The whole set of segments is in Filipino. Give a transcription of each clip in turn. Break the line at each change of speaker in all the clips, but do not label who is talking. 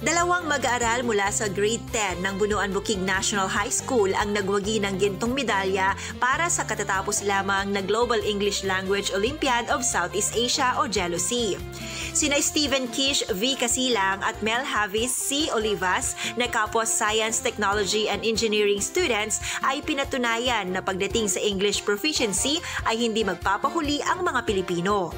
Dalawang mag-aaral mula sa grade 10 ng Bunuan Bukid National High School ang nagwagi ng gintong medalya para sa katatapos lamang na Global English Language Olympiad of Southeast Asia o GELOC. Sina Stephen Kish V. Casilang at Mel Havis C. Olivas na kapwa Science, Technology and Engineering students ay pinatunayan na pagdating sa English proficiency ay hindi magpapahuli ang mga Pilipino.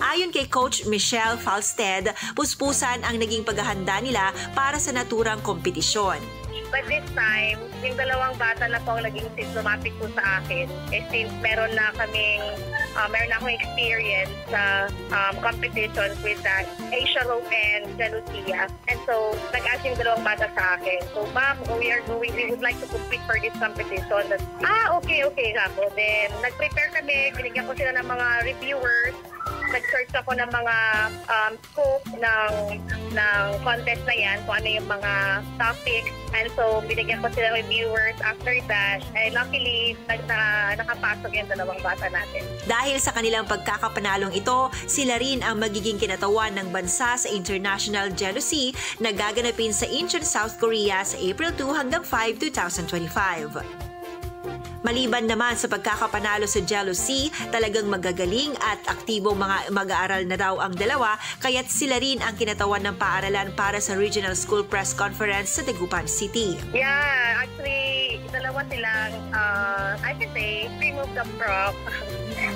Ayon kay Coach Michelle Falsted, puspusan ang naging paghahanda nila para sa naturang kompetisyon.
But this time, yung dalawang bata na po ang naging systematic po sa akin, since meron na akong experience sa competitions with Asia Rope and Lucia. And so, nag-ask yung dalawang bata sa akin. So, ma'am, we would like to compete for this competition. Okay ako. Then, nag-prepare kami, binigyan ko sila ng mga reviewers, nag-search ako ng mga scope ng contest na yan, kung ano yung mga topics. And so, binigyan ko sila reviewers. After that, luckily, nakapasok yung dalawang bata natin.
Dahil sa kanilang pagkakapanalong ito, sila rin ang magiging kinatawan ng bansa sa International GELOC na gaganapin sa Incheon, South Korea sa April 2 hanggang 5, 2025. Maliban naman sa pagkakapanalo sa GELOC, talagang magagaling at aktibong mga mag-aaral na raw ang dalawa, kaya't sila rin ang kinatawan ng paaralan para sa Regional School Press Conference sa Dagupan City.
Yeah, actually, dalawa silang, I can say, remove the prop.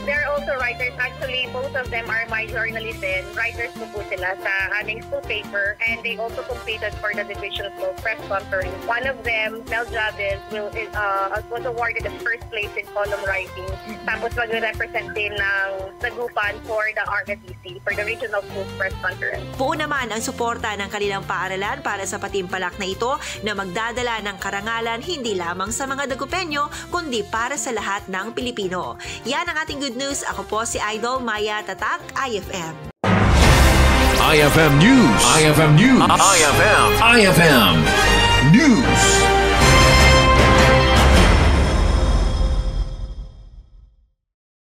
They're also writers. Actually, both of them are my journalists din. Writers po sila sa aming school paper, and they also competed for the Division School Press Conference. One of them, Mel Javis, was awarded the first place in column writing. Tapos mag-represent din ng Dagupan for the RSEC, for the Regional School Press Conference.
Buo naman ang suporta ng kanilang paaralan para sa patimpalak na ito na magdadala ng karangalan hindi lamang sa mga Dagupenyo, kundi para sa lahat ng Pilipino. Yan ang ating good news. Ako po si Idol Maya Tatak, IFM.
IFM News. IFM News. IFM.